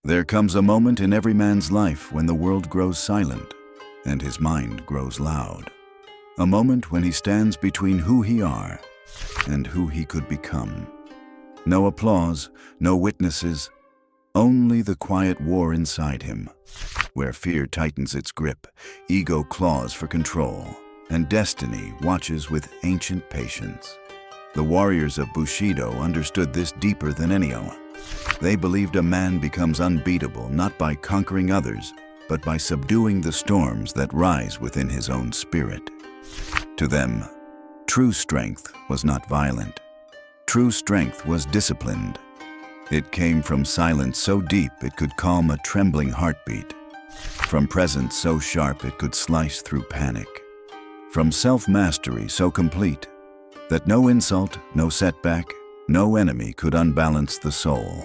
There comes a moment in every man's life when the world grows silent and his mind grows loud. A moment when he stands between who he are and who he could become. No applause, no witnesses, only the quiet war inside him, where fear tightens its grip, ego claws for control, and destiny watches with ancient patience. The warriors of Bushido understood this deeper than anyone. They believed a man becomes unbeatable not by conquering others, but by subduing the storms that rise within his own spirit. To them, true strength was not violent. True strength was disciplined. It came from silence so deep it could calm a trembling heartbeat, from presence so sharp it could slice through panic, from self-mastery so complete that no insult, no setback, no enemy could unbalance the soul.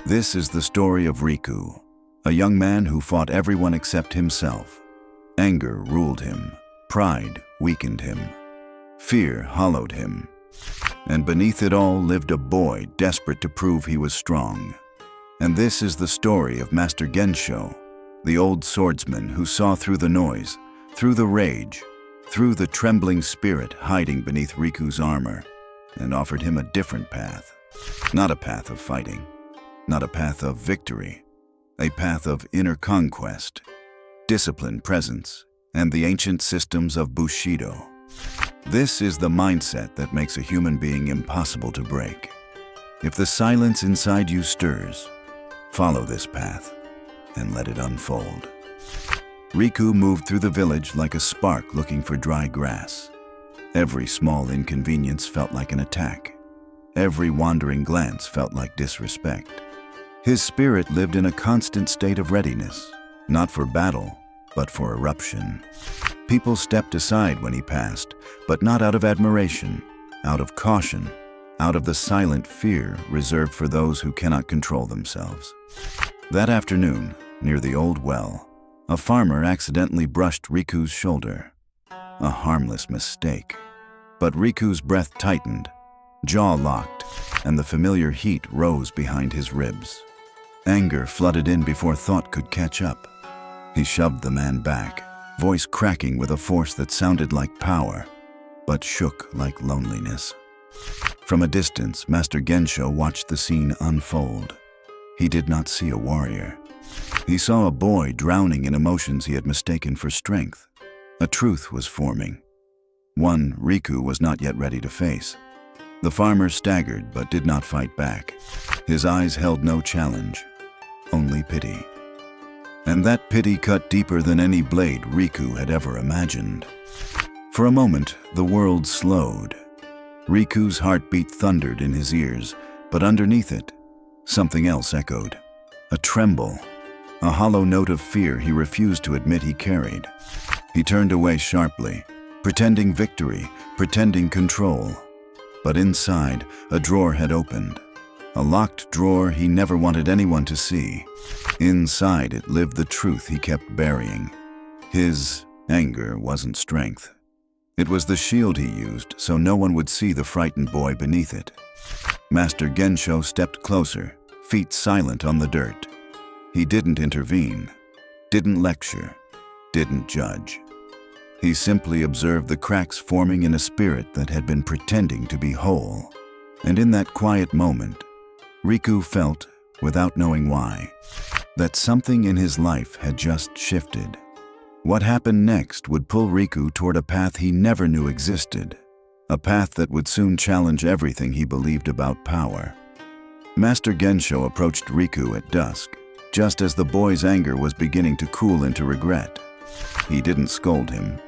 This is the story of Riku, a young man who fought everyone except himself. Anger ruled him, pride weakened him, fear hollowed him, and beneath it all lived a boy desperate to prove he was strong. And this is the story of Master Gensho, the old swordsman who saw through the noise, through the rage, through the trembling spirit hiding beneath Riku's armor, and offered him a different path. Not a path of fighting, not a path of victory, a path of inner conquest, discipline, presence, and the ancient systems of Bushido. This is the mindset that makes a human being impossible to break. If the silence inside you stirs, follow this path and let it unfold. Riku moved through the village like a spark looking for dry grass. Every small inconvenience felt like an attack. Every wandering glance felt like disrespect. His spirit lived in a constant state of readiness, not for battle, but for eruption. People stepped aside when he passed, but not out of admiration, out of caution, out of the silent fear reserved for those who cannot control themselves. That afternoon, near the old well, a farmer accidentally brushed Riku's shoulder. A harmless mistake. But Riku's breath tightened, jaw locked, and the familiar heat rose behind his ribs. Anger flooded in before thought could catch up. He shoved the man back, voice cracking with a force that sounded like power, but shook like loneliness. From a distance, Master Gensho watched the scene unfold. He did not see a warrior. He saw a boy drowning in emotions he had mistaken for strength. A truth was forming. One Riku was not yet ready to face. The farmer staggered but did not fight back. His eyes held no challenge, only pity. And that pity cut deeper than any blade Riku had ever imagined. For a moment, the world slowed. Riku's heartbeat thundered in his ears, but underneath it, something else echoed. A tremble, a hollow note of fear he refused to admit he carried. He turned away sharply, pretending victory, pretending control. But inside, a drawer had opened. A locked drawer he never wanted anyone to see. Inside it lived the truth he kept burying. His anger wasn't strength. It was the shield he used so no one would see the frightened boy beneath it. Master Gensho stepped closer, feet silent on the dirt. He didn't intervene, didn't lecture, didn't judge. He simply observed the cracks forming in a spirit that had been pretending to be whole. And in that quiet moment, Riku felt, without knowing why, that something in his life had just shifted. What happened next would pull Riku toward a path he never knew existed, a path that would soon challenge everything he believed about power. Master Gensho approached Riku at dusk, just as the boy's anger was beginning to cool into regret. He didn't scold him.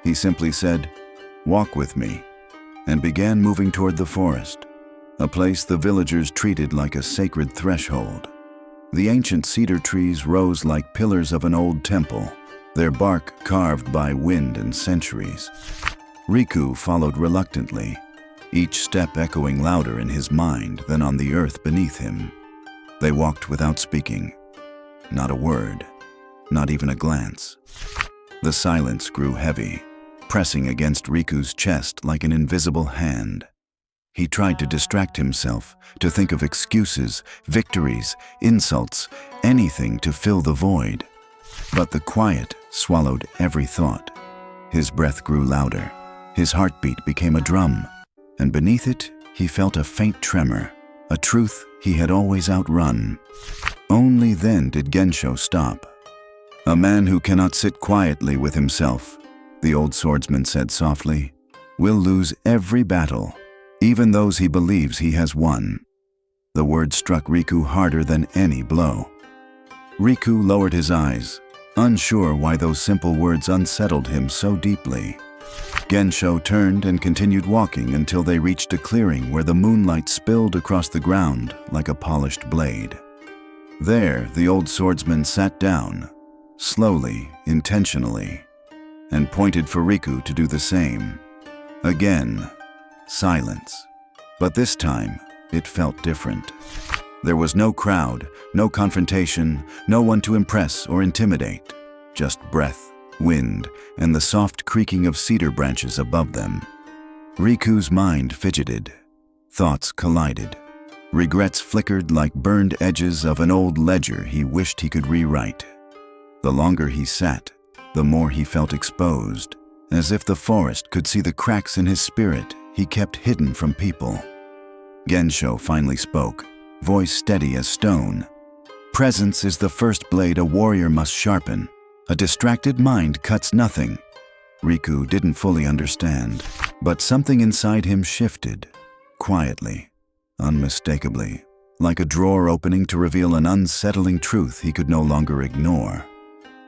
He simply said, "Walk with me," and began moving toward the forest, a place the villagers treated like a sacred threshold. The ancient cedar trees rose like pillars of an old temple, their bark carved by wind and centuries. Riku followed reluctantly, each step echoing louder in his mind than on the earth beneath him. They walked without speaking. Not a word, not even a glance. The silence grew heavy, pressing against Riku's chest like an invisible hand. He tried to distract himself, to think of excuses, victories, insults, anything to fill the void. But the quiet swallowed every thought. His breath grew louder. His heartbeat became a drum. And beneath it, he felt a faint tremor, a truth he had always outrun. Only then did Gensho stop. "A man who cannot sit quietly with himself," the old swordsman said softly, "will lose every battle, even those he believes he has won." The word struck Riku harder than any blow. Riku lowered his eyes, unsure why those simple words unsettled him so deeply. Gensho turned and continued walking until they reached a clearing where the moonlight spilled across the ground like a polished blade. There, the old swordsman sat down, slowly, intentionally, and pointed for Riku to do the same. Again, silence. But this time, it felt different. There was no crowd, no confrontation, no one to impress or intimidate. Just breath, wind, and the soft creaking of cedar branches above them. Riku's mind fidgeted. Thoughts collided. Regrets flickered like burned edges of an old ledger he wished he could rewrite. The longer he sat, the more he felt exposed, as if the forest could see the cracks in his spirit he kept hidden from people. Gensho finally spoke, voice steady as stone. "Presence is the first blade a warrior must sharpen. A distracted mind cuts nothing." Riku didn't fully understand, but something inside him shifted, quietly, unmistakably, like a drawer opening to reveal an unsettling truth he could no longer ignore.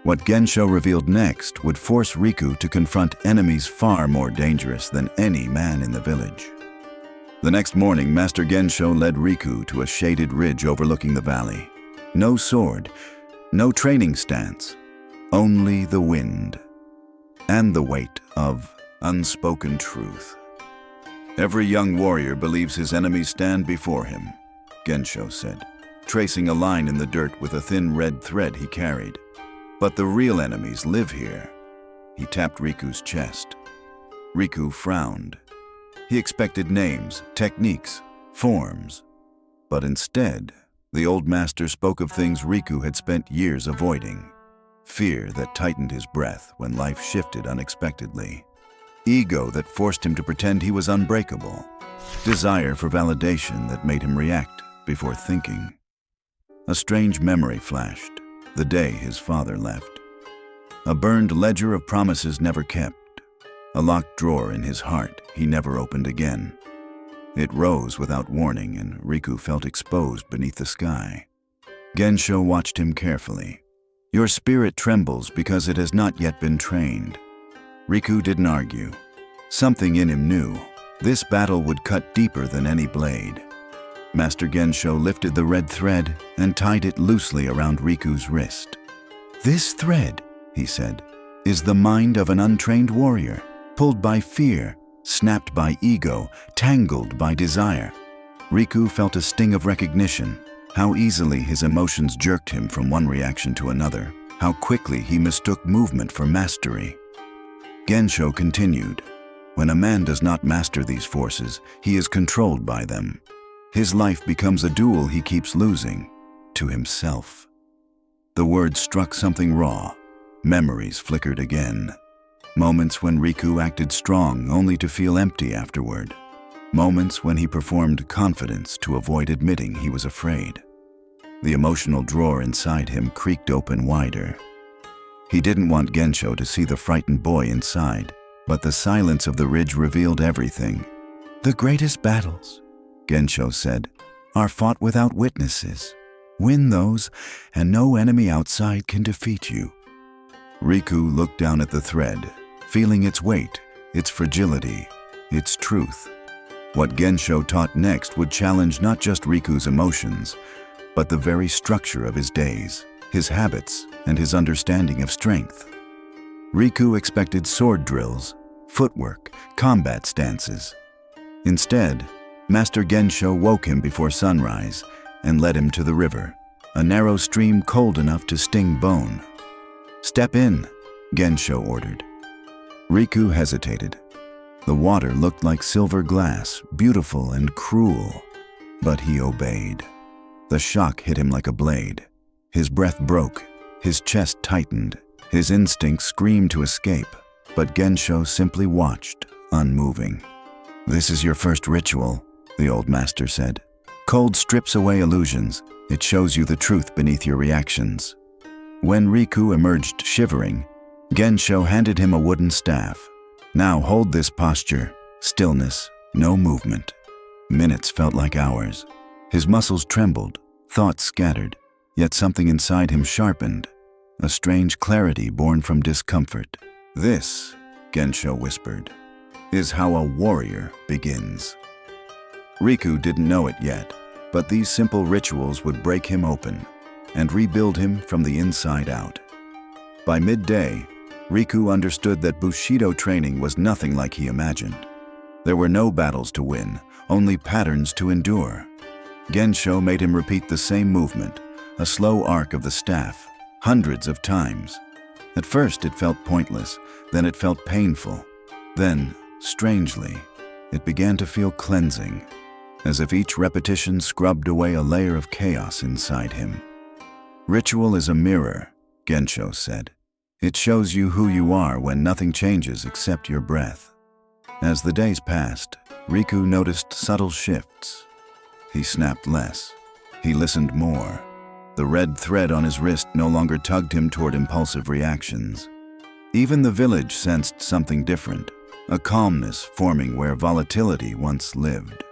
What Gensho revealed next would force Riku to confront enemies far more dangerous than any man in the village. The next morning, Master Gensho led Riku to a shaded ridge overlooking the valley. No sword, no training stance, only the wind and the weight of unspoken truth. "Every young warrior believes his enemies stand before him," Gensho said, tracing a line in the dirt with a thin red thread he carried. "But the real enemies live here." He tapped Riku's chest. Riku frowned. He expected names, techniques, forms. But instead, the old master spoke of things Riku had spent years avoiding. Fear that tightened his breath when life shifted unexpectedly. Ego that forced him to pretend he was unbreakable. Desire for validation that made him react before thinking. A strange memory flashed, the day his father left. A burned ledger of promises never kept. A locked drawer in his heart he never opened again. It rose without warning, and Riku felt exposed beneath the sky. Gensho watched him carefully. "Your spirit trembles because it has not yet been trained." Riku didn't argue. Something in him knew. This battle would cut deeper than any blade. Master Gensho lifted the red thread and tied it loosely around Riku's wrist. "This thread," he said, "is the mind of an untrained warrior, pulled by fear, snapped by ego, tangled by desire." Riku felt a sting of recognition, how easily his emotions jerked him from one reaction to another, how quickly he mistook movement for mastery. Gensho continued, "When a man does not master these forces, he is controlled by them. His life becomes a duel he keeps losing, to himself." The words struck something raw. Memories flickered again. Moments when Riku acted strong only to feel empty afterward. Moments when he performed confidence to avoid admitting he was afraid. The emotional drawer inside him creaked open wider. He didn't want Gensho to see the frightened boy inside, but the silence of the ridge revealed everything. "The greatest battles," Gensho said, "are fought without witnesses. Win those, and no enemy outside can defeat you." Riku looked down at the thread, feeling its weight, its fragility, its truth. What Gensho taught next would challenge not just Riku's emotions, but the very structure of his days, his habits, and his understanding of strength. Riku expected sword drills, footwork, combat stances. Instead, Master Gensho woke him before sunrise and led him to the river, a narrow stream cold enough to sting bone. "Step in," Gensho ordered. Riku hesitated. The water looked like silver glass, beautiful and cruel, but he obeyed. The shock hit him like a blade. His breath broke, his chest tightened, his instincts screamed to escape, but Gensho simply watched, unmoving. "This is your first ritual," the old master said. "Cold strips away illusions. It shows you the truth beneath your reactions." When Riku emerged shivering, Gensho handed him a wooden staff. "Now hold this posture, stillness, no movement." Minutes felt like hours. His muscles trembled, thoughts scattered, yet something inside him sharpened, a strange clarity born from discomfort. "This," Gensho whispered, "is how a warrior begins." Riku didn't know it yet, but these simple rituals would break him open and rebuild him from the inside out. By midday, Riku understood that Bushido training was nothing like he imagined. There were no battles to win, only patterns to endure. Gensho made him repeat the same movement, a slow arc of the staff, hundreds of times. At first it felt pointless, then it felt painful. Then, strangely, it began to feel cleansing, as if each repetition scrubbed away a layer of chaos inside him. "Ritual is a mirror," Gensho said. "It shows you who you are when nothing changes except your breath." As the days passed, Riku noticed subtle shifts. He snapped less. He listened more. The red thread on his wrist no longer tugged him toward impulsive reactions. Even the village sensed something different, a calmness forming where volatility once lived.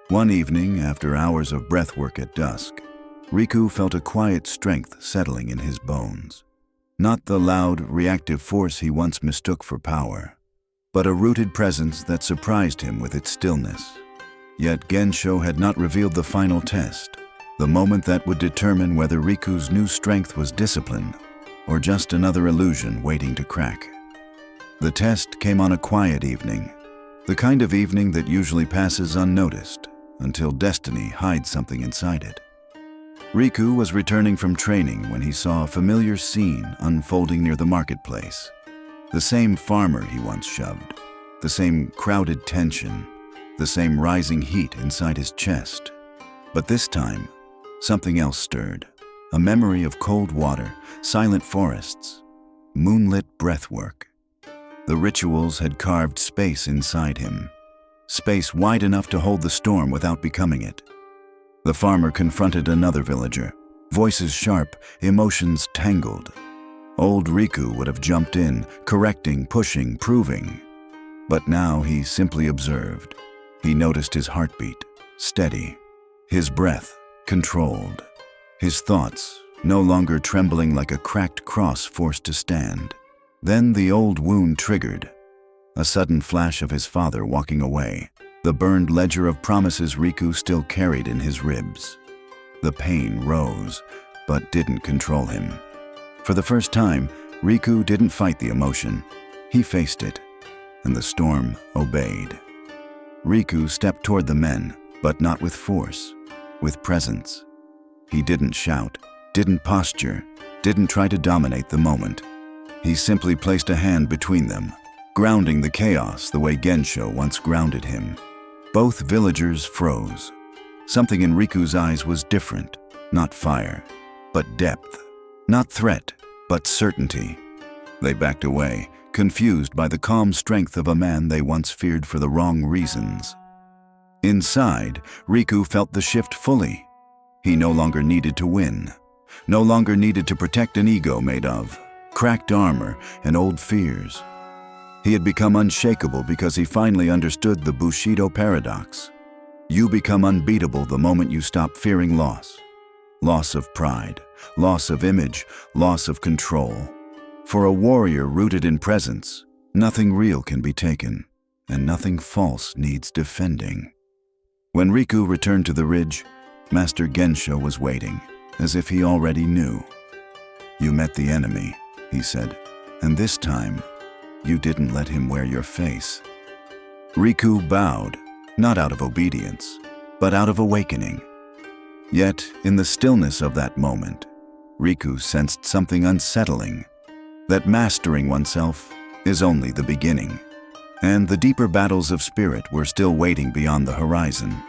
One evening, after hours of breathwork at dusk, Riku felt a quiet strength settling in his bones. Not the loud, reactive force he once mistook for power, but a rooted presence that surprised him with its stillness. Yet Gensho had not revealed the final test, the moment that would determine whether Riku's new strength was discipline or just another illusion waiting to crack. The test came on a quiet evening, the kind of evening that usually passes unnoticed until destiny hides something inside it. Riku was returning from training when he saw a familiar scene unfolding near the marketplace. The same farmer he once shoved, the same crowded tension, the same rising heat inside his chest. But this time, something else stirred. A memory of cold water, silent forests, moonlit breathwork. The rituals had carved space inside him, space wide enough to hold the storm without becoming it. The farmer confronted another villager, voices sharp, emotions tangled. Old Riku would have jumped in, correcting, pushing, proving. But now he simply observed. He noticed his heartbeat, steady, his breath controlled, his thoughts no longer trembling like a cracked cross forced to stand. Then the old wound triggered. A sudden flash of his father walking away, the burned ledger of promises Riku still carried in his ribs. The pain rose, but didn't control him. For the first time, Riku didn't fight the emotion. He faced it, and the storm obeyed. Riku stepped toward the men, but not with force, with presence. He didn't shout, didn't posture, didn't try to dominate the moment. He simply placed a hand between them, grounding the chaos the way Gensho once grounded him. Both villagers froze. Something in Riku's eyes was different, not fire, but depth, not threat, but certainty. They backed away, confused by the calm strength of a man they once feared for the wrong reasons. Inside, Riku felt the shift fully. He no longer needed to win, no longer needed to protect an ego made of cracked armor and old fears. He had become unshakable because he finally understood the Bushido paradox. You become unbeatable the moment you stop fearing loss. Loss of pride, loss of image, loss of control. For a warrior rooted in presence, nothing real can be taken, and nothing false needs defending. When Riku returned to the ridge, Master Gensho was waiting, as if he already knew. "You met the enemy," he said, "and this time, you didn't let him wear your face." Riku bowed, not out of obedience, but out of awakening. Yet, in the stillness of that moment, Riku sensed something unsettling, that mastering oneself is only the beginning. And the deeper battles of spirit were still waiting beyond the horizon.